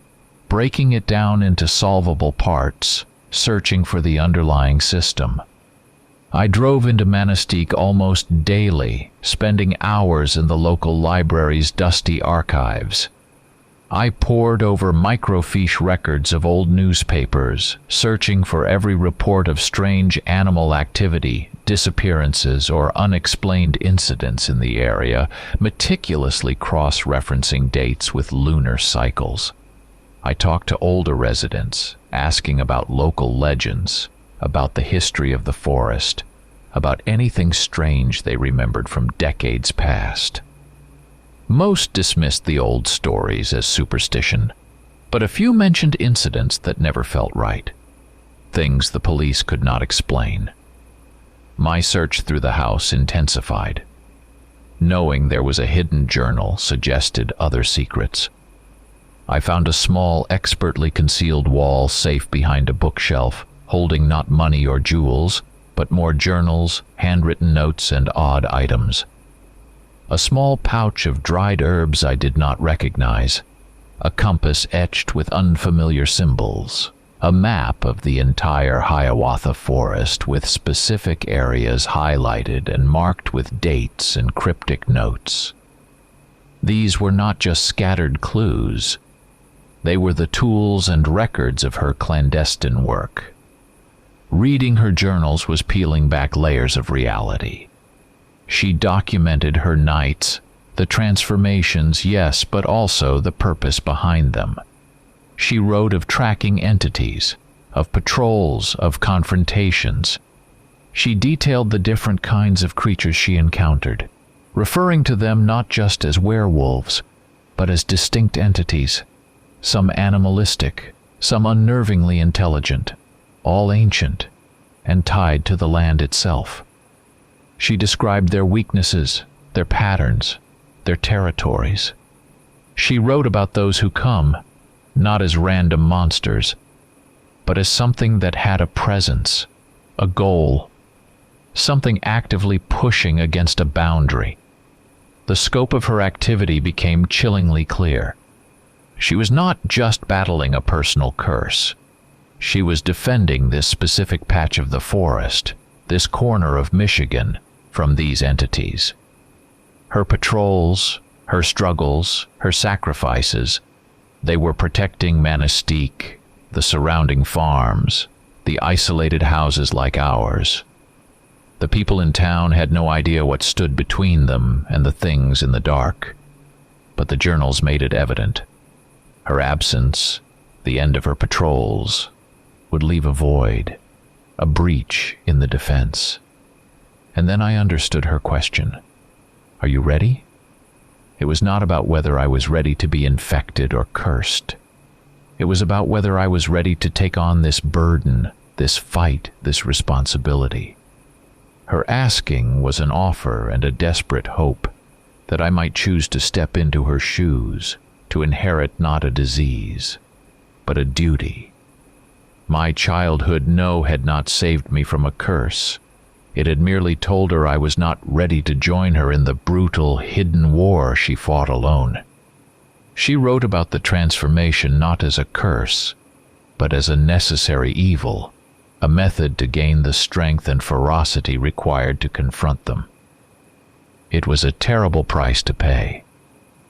breaking it down into solvable parts, searching for the underlying system. I drove into Manistee almost daily, spending hours in the local library's dusty archives. I pored over microfiche records of old newspapers, searching for every report of strange animal activity, disappearances, or unexplained incidents in the area, meticulously cross-referencing dates with lunar cycles. I talked to older residents, asking about local legends, about the history of the forest, about anything strange they remembered from decades past. Most dismissed the old stories as superstition, but a few mentioned incidents that never felt right, things the police could not explain. My search through the house intensified. Knowing there was a hidden journal suggested other secrets. I found a small, expertly concealed wall safe behind a bookshelf, holding not money or jewels, but more journals, handwritten notes, and odd items. A small pouch of dried herbs I did not recognize, a compass etched with unfamiliar symbols, a map of the entire Hiawatha Forest with specific areas highlighted and marked with dates and cryptic notes. These were not just scattered clues. They were the tools and records of her clandestine work. Reading her journals was peeling back layers of reality. She documented her nights, the transformations, yes, but also the purpose behind them. She wrote of tracking entities, of patrols, of confrontations. She detailed the different kinds of creatures she encountered, referring to them not just as werewolves, but as distinct entities, some animalistic, some unnervingly intelligent, all ancient, and tied to the land itself. She described their weaknesses, their patterns, their territories. She wrote about those who come, not as random monsters, but as something that had a presence, a goal, something actively pushing against a boundary. The scope of her activity became chillingly clear. She was not just battling a personal curse. She was defending this specific patch of the forest, this corner of Michigan, from these entities. Her patrols, her struggles, her sacrifices, they were protecting Manistee, the surrounding farms, the isolated houses like ours. The people in town had no idea what stood between them and the things in the dark, but the journals made it evident. Her absence, the end of her patrols, would leave a void, a breach in the defense. And then I understood her question. Are you ready? It was not about whether I was ready to be infected or cursed. It was about whether I was ready to take on this burden, this fight, this responsibility. Her asking was an offer and a desperate hope that I might choose to step into her shoes, to inherit not a disease, but a duty. My childhood no had not saved me from a curse. It had merely told her I was not ready to join her in the brutal, hidden war she fought alone. She wrote about the transformation not as a curse, but as a necessary evil, a method to gain the strength and ferocity required to confront them. It was a terrible price to pay,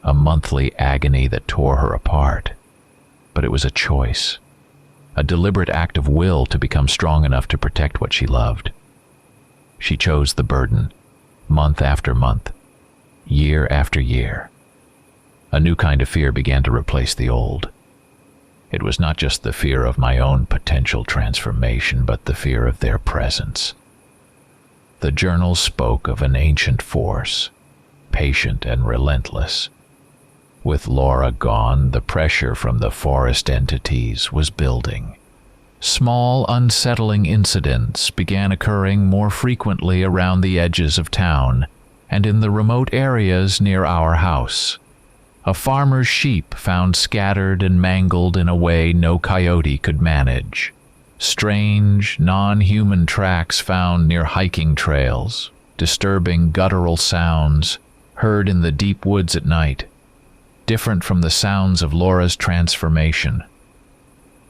a monthly agony that tore her apart, but it was a choice, a deliberate act of will to become strong enough to protect what she loved. She chose the burden, month after month, year after year. A new kind of fear began to replace the old. It was not just the fear of my own potential transformation, but the fear of their presence. The journal spoke of an ancient force, patient and relentless. With Laura gone, the pressure from the forest entities was building. Small, unsettling incidents began occurring more frequently around the edges of town and in the remote areas near our house. A farmer's sheep found scattered and mangled in a way no coyote could manage. Strange, non-human tracks found near hiking trails, disturbing guttural sounds heard in the deep woods at night, different from the sounds of Laura's transformation.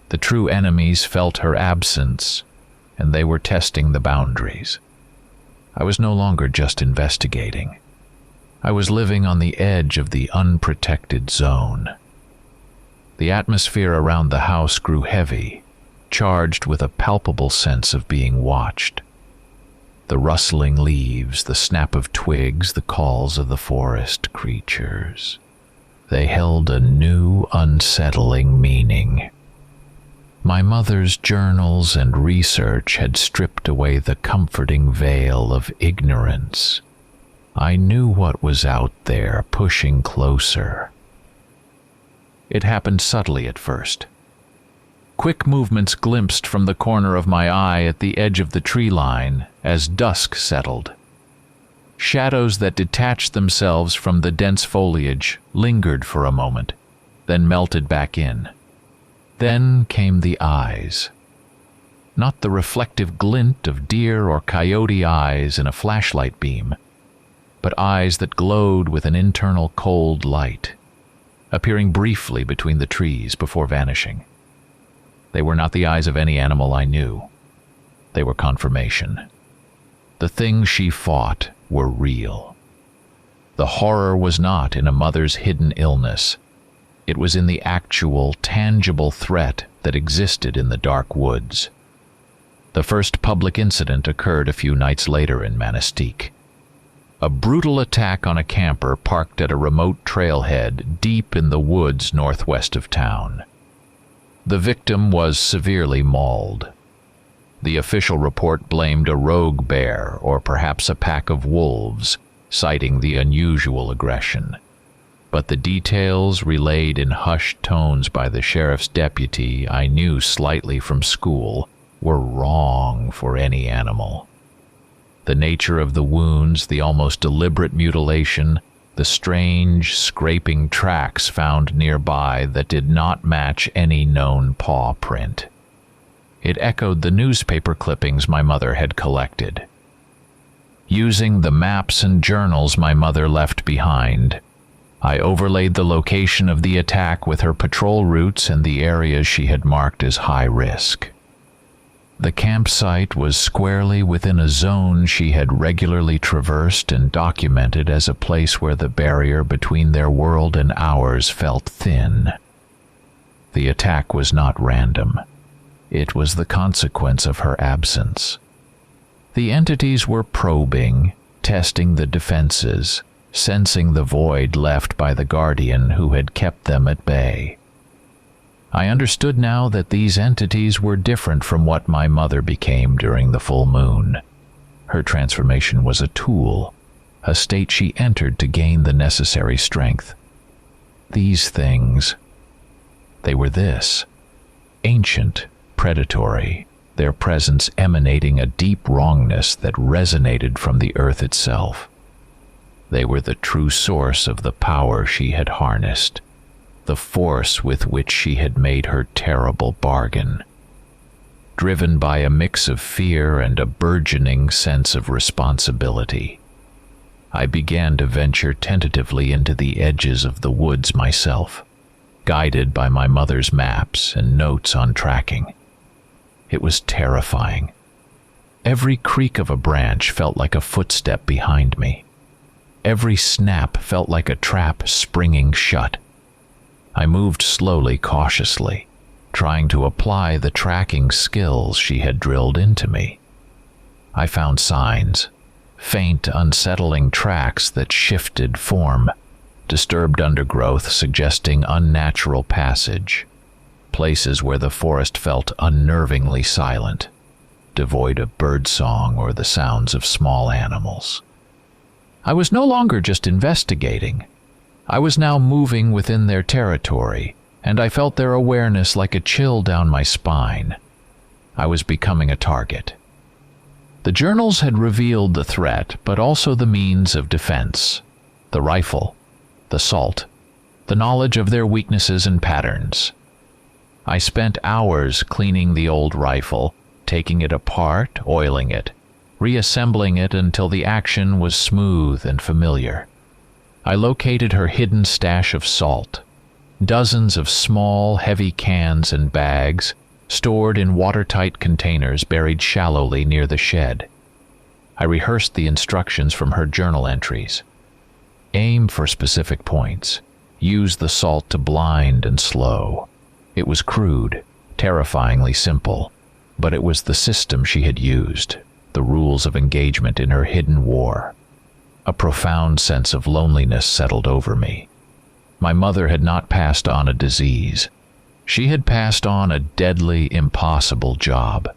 The true enemies felt her absence, and they were testing the boundaries. I was no longer just investigating. I was living on the edge of the unprotected zone. The atmosphere around the house grew heavy, charged with a palpable sense of being watched. The rustling leaves, the snap of twigs, the calls of the forest creatures. They held a new, unsettling meaning. My mother's journals and research had stripped away the comforting veil of ignorance. I knew what was out there, pushing closer. It happened subtly at first. Quick movements glimpsed from the corner of my eye at the edge of the tree line as dusk settled. Shadows that detached themselves from the dense foliage lingered for a moment, then melted back in. Then came the eyes. Not the reflective glint of deer or coyote eyes in a flashlight beam, but eyes that glowed with an internal cold light, appearing briefly between the trees before vanishing. They were not the eyes of any animal I knew. They were confirmation. The things she fought were real. The horror was not in a mother's hidden illness. It was in the actual, tangible threat that existed in the dark woods. The first public incident occurred a few nights later in Manistee. A brutal attack on a camper parked at a remote trailhead deep in the woods northwest of town. The victim was severely mauled. The official report blamed a rogue bear or perhaps a pack of wolves, citing the unusual aggression. But the details relayed in hushed tones by the sheriff's deputy I knew slightly from school were wrong for any animal. The nature of the wounds, the almost deliberate mutilation, the strange, scraping tracks found nearby that did not match any known paw print. It echoed the newspaper clippings my mother had collected. Using the maps and journals my mother left behind, I overlaid the location of the attack with her patrol routes and the areas she had marked as high risk. The campsite was squarely within a zone she had regularly traversed and documented as a place where the barrier between their world and ours felt thin. The attack was not random. It was the consequence of her absence. The entities were probing, testing the defenses, sensing the void left by the guardian who had kept them at bay. I understood now that these entities were different from what my mother became during the full moon. Her transformation was a tool, a state she entered to gain the necessary strength. These things, they were this: ancient, predatory, their presence emanating a deep wrongness that resonated from the earth itself. They were the true source of the power she had harnessed, the force with which she had made her terrible bargain. Driven by a mix of fear and a burgeoning sense of responsibility, I began to venture tentatively into the edges of the woods myself, guided by my mother's maps and notes on tracking. It was terrifying. Every creak of a branch felt like a footstep behind me. Every snap felt like a trap springing shut. I moved slowly, cautiously, trying to apply the tracking skills she had drilled into me. I found signs, faint, unsettling tracks that shifted form, disturbed undergrowth suggesting unnatural passage, places where the forest felt unnervingly silent, devoid of birdsong or the sounds of small animals. I was no longer just investigating. I was now moving within their territory, and I felt their awareness like a chill down my spine. I was becoming a target. The journals had revealed the threat, but also the means of defense: the rifle, the salt, the knowledge of their weaknesses and patterns. I spent hours cleaning the old rifle, taking it apart, oiling it, reassembling it until the action was smooth and familiar. I located her hidden stash of salt, dozens of small, heavy cans and bags stored in watertight containers buried shallowly near the shed. I rehearsed the instructions from her journal entries. Aim for specific points. Use the salt to blind and slow. It was crude, terrifyingly simple, but it was the system she had used, the rules of engagement in her hidden war. A profound sense of loneliness settled over me. My mother had not passed on a disease. She had passed on a deadly, impossible job.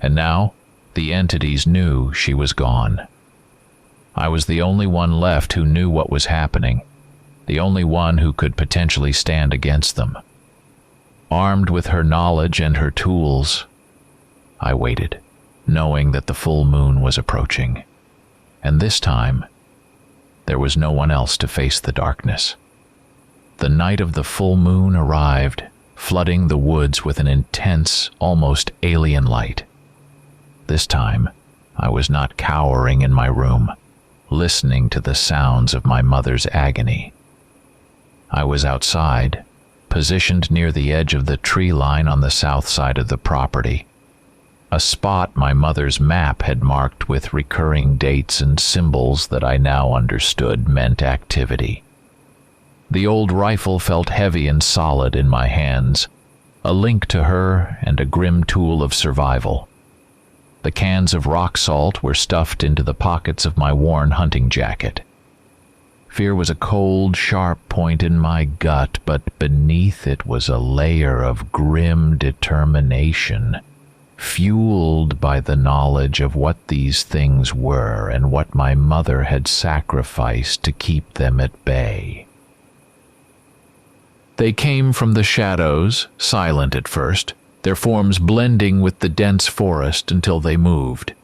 And now, the entities knew she was gone. I was the only one left who knew what was happening, the only one who could potentially stand against them. Armed with her knowledge and her tools, I waited, knowing that the full moon was approaching. And this time, there was no one else to face the darkness. The night of the full moon arrived, flooding the woods with an intense, almost alien light. This time, I was not cowering in my room, listening to the sounds of my mother's agony. I was outside, positioned near the edge of the tree line on the south side of the property, a spot my mother's map had marked with recurring dates and symbols that I now understood meant activity. The old rifle felt heavy and solid in my hands, a link to her and a grim tool of survival. The cans of rock salt were stuffed into the pockets of my worn hunting jacket. Fear was a cold, sharp point in my gut, but beneath it was a layer of grim determination, fueled by the knowledge of what these things were and what my mother had sacrificed to keep them at bay. They came from the shadows, silent at first, their forms blending with the dense forest until they moved.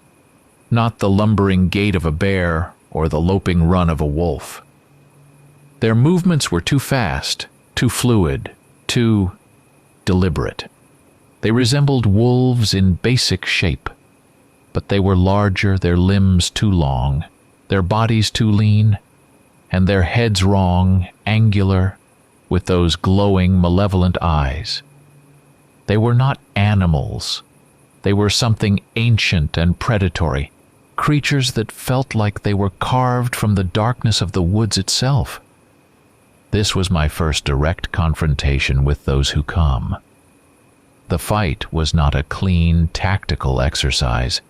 Not the lumbering gait of a bear or the loping run of a wolf. Their movements were too fast, too fluid, too deliberate. They resembled wolves in basic shape, but they were larger, their limbs too long, their bodies too lean, and their heads wrong, angular, with those glowing, malevolent eyes. They were not animals. They were something ancient and predatory, creatures that felt like they were carved from the darkness of the woods itself. This was my first direct confrontation with those who come. The fight was not a clean, tactical exercise.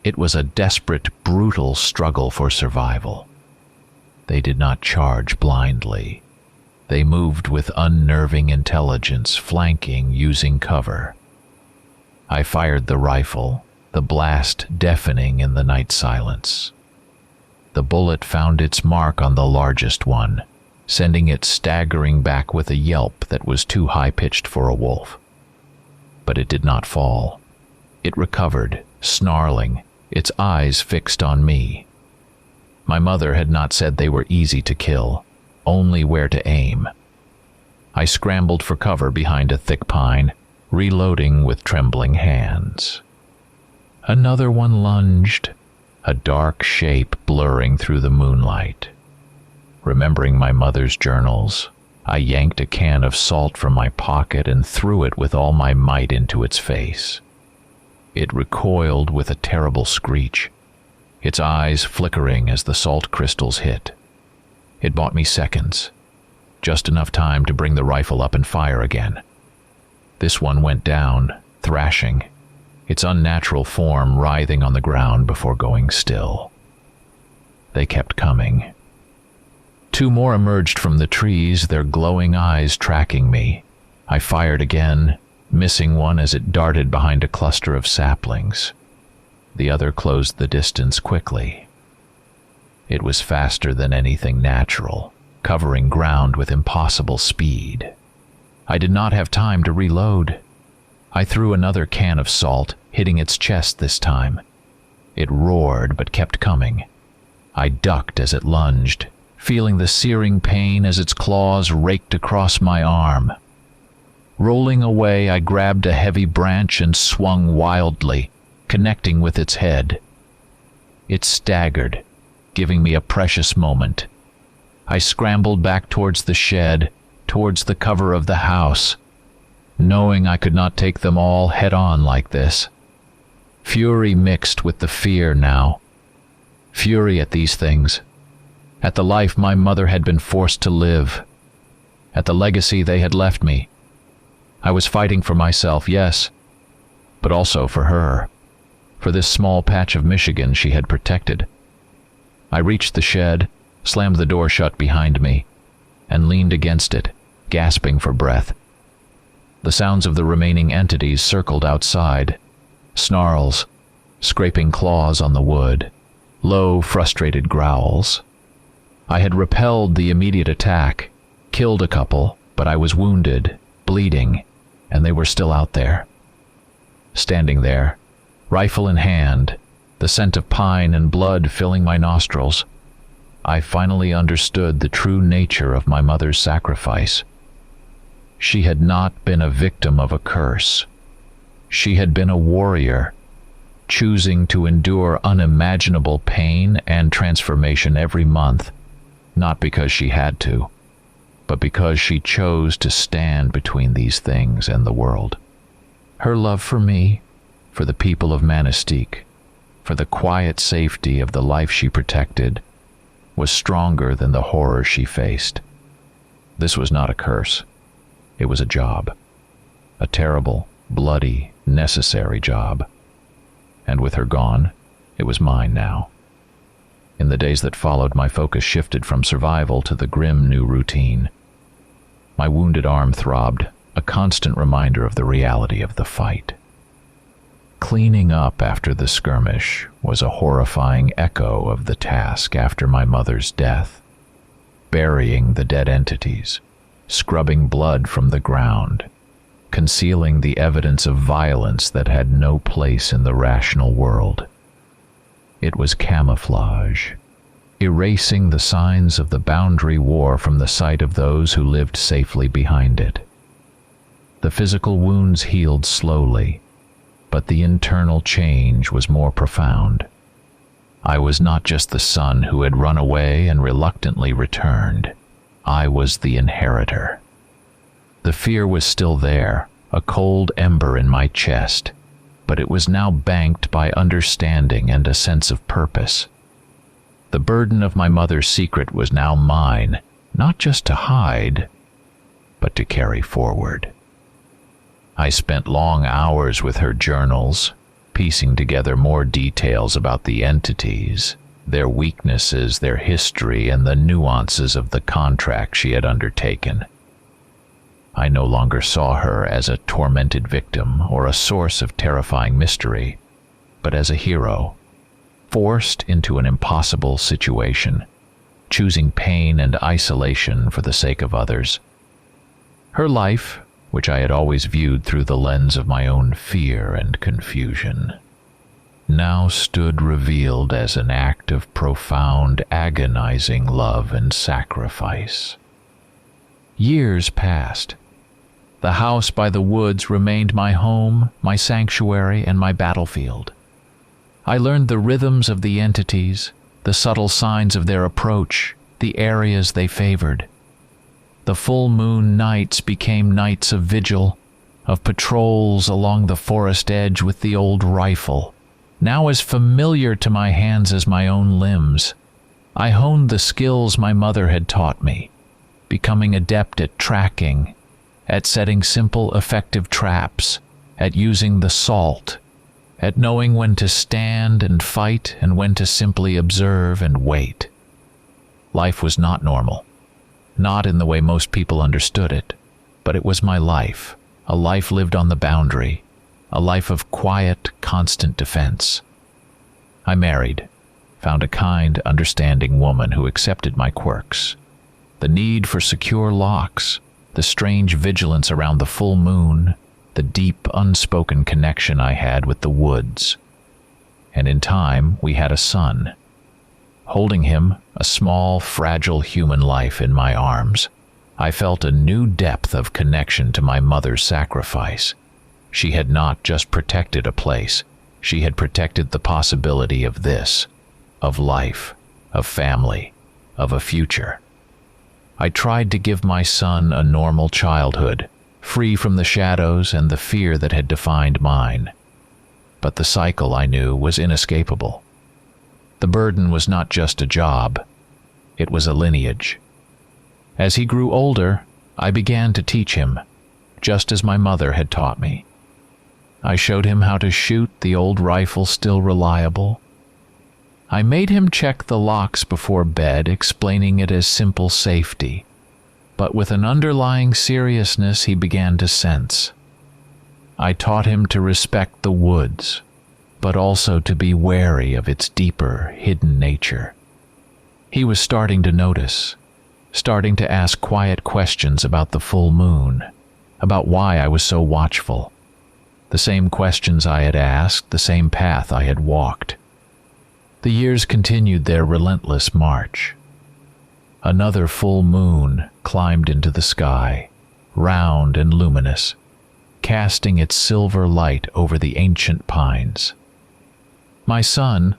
It was a desperate, brutal struggle for survival. They did not charge blindly. They moved with unnerving intelligence, flanking, using cover. I fired the rifle, the blast deafening in the night silence. The bullet found its mark on the largest one, sending it staggering back with a yelp that was too high-pitched for a wolf. But it did not fall. It recovered, snarling, its eyes fixed on me. My mother had not said they were easy to kill, only where to aim. I scrambled for cover behind a thick pine, reloading with trembling hands. Another one lunged, a dark shape blurring through the moonlight. Remembering my mother's journals, I yanked a can of salt from my pocket and threw it with all my might into its face. It recoiled with a terrible screech, its eyes flickering as the salt crystals hit. It bought me seconds, just enough time to bring the rifle up and fire again. This one went down, thrashing, its unnatural form writhing on the ground before going still. They kept coming. Two more emerged from the trees, their glowing eyes tracking me. I fired again, missing one as it darted behind a cluster of saplings. The other closed the distance quickly. It was faster than anything natural, covering ground with impossible speed. I did not have time to reload. I threw another can of salt, hitting its chest this time. It roared but kept coming. I ducked as it lunged, feeling the searing pain as its claws raked across my arm. Rolling away, I grabbed a heavy branch and swung wildly, connecting with its head. It staggered, giving me a precious moment. I scrambled back towards the shed, towards the cover of the house, knowing I could not take them all head-on like this. Fury mixed with the fear now. Fury at these things, at the life my mother had been forced to live, at the legacy they had left me, I was fighting for myself, yes, but also for her, for this small patch of Michigan she had protected. I reached the shed, slammed the door shut behind me, and leaned against it, gasping for breath. The sounds of the remaining entities circled outside, snarls, scraping claws on the wood, low, frustrated growls. I had repelled the immediate attack, killed a couple, but I was wounded, bleeding, and they were still out there. Standing there, rifle in hand, the scent of pine and blood filling my nostrils, I finally understood the true nature of my mother's sacrifice. She had not been a victim of a curse. She had been a warrior, choosing to endure unimaginable pain and transformation every month, not because she had to, but because she chose to stand between these things and the world. Her love for me, for the people of Manistique, for the quiet safety of the life she protected, was stronger than the horror she faced. This was not a curse. It was a job. A terrible, bloody, necessary job. And with her gone, it was mine now. In the days that followed, my focus shifted from survival to the grim new routine. My wounded arm throbbed, a constant reminder of the reality of the fight. Cleaning up after the skirmish was a horrifying echo of the task after my mother's death. Burying the dead entities, scrubbing blood from the ground, concealing the evidence of violence that had no place in the rational world. It was camouflage, erasing the signs of the boundary war from the sight of those who lived safely behind it. The physical wounds healed slowly, but the internal change was more profound. I was not just the son who had run away and reluctantly returned. I was the inheritor. The fear was still there, a cold ember in my chest, but it was now banked by understanding and a sense of purpose. The burden of my mother's secret was now mine, not just to hide, but to carry forward. I spent long hours with her journals, piecing together more details about the entities, their weaknesses, their history, and the nuances of the contract she had undertaken. I no longer saw her as a tormented victim or a source of terrifying mystery, but as a hero, forced into an impossible situation, choosing pain and isolation for the sake of others. Her life, which I had always viewed through the lens of my own fear and confusion, now stood revealed as an act of profound, agonizing love and sacrifice. Years passed. The house by the woods remained my home, my sanctuary, and my battlefield. I learned the rhythms of the entities, the subtle signs of their approach, the areas they favored. The full moon nights became nights of vigil, of patrols along the forest edge with the old rifle, now as familiar to my hands as my own limbs. I honed the skills my mother had taught me, becoming adept at tracking, at setting simple, effective traps, at using the salt, at knowing when to stand and fight and when to simply observe and wait. Life was not normal. Not in the way most people understood it, but it was my life, a life lived on the boundary, a life of quiet, constant defense. I married, found a kind, understanding woman who accepted my quirks, the need for secure locks, the strange vigilance around the full moon, the deep, unspoken connection I had with the woods. And in time, we had a son. Holding him, a small, fragile human life in my arms, I felt a new depth of connection to my mother's sacrifice. She had not just protected a place, she had protected the possibility of this, of life, of family, of a future. I tried to give my son a normal childhood, free from the shadows and the fear that had defined mine. But the cycle, I knew, was inescapable. The burden was not just a job, it was a lineage. As he grew older, I began to teach him, just as my mother had taught me. I showed him how to shoot, the old rifle still reliable. I made him check the locks before bed, explaining it as simple safety. But with an underlying seriousness he began to sense. I taught him to respect the woods, but also to be wary of its deeper, hidden nature. He was starting to notice, starting to ask quiet questions about the full moon, about why I was so watchful. The same questions I had asked, the same path I had walked. The years continued their relentless march. Another full moon climbed into the sky, round and luminous, casting its silver light over the ancient pines. My son,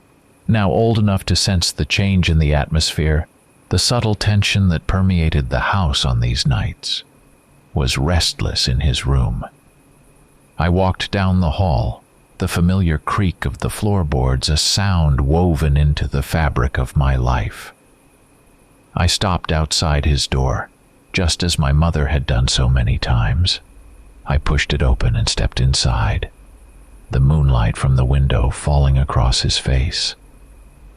now old enough to sense the change in the atmosphere, the subtle tension that permeated the house on these nights, was restless in his room. I walked down the hall, the familiar creak of the floorboards a sound woven into the fabric of my life. I stopped outside his door, just as my mother had done so many times. I pushed it open and stepped inside, the moonlight from the window falling across his face.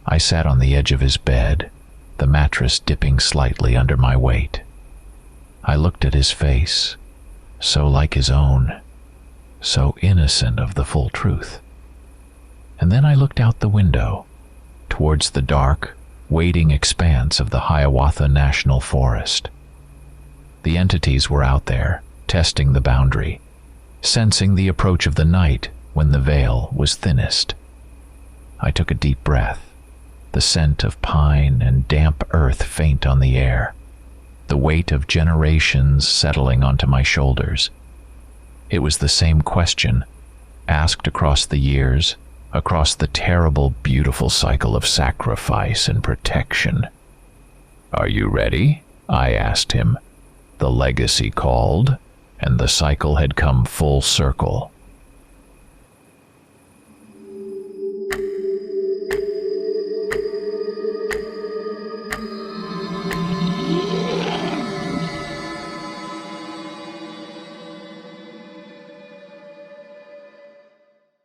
I sat on the edge of his bed, the mattress dipping slightly under my weight. I looked at his face, so like his own, so innocent of the full truth. And then I looked out the window, towards the dark, waiting expanse of the Hiawatha National Forest. The entities were out there, testing the boundary, sensing the approach of the night when the veil was thinnest. I took a deep breath, the scent of pine and damp earth faint on the air, the weight of generations settling onto my shoulders. It was the same question, asked across the years, across the terrible, beautiful cycle of sacrifice and protection. "Are you ready?" I asked him. The legacy called, and the cycle had come full circle.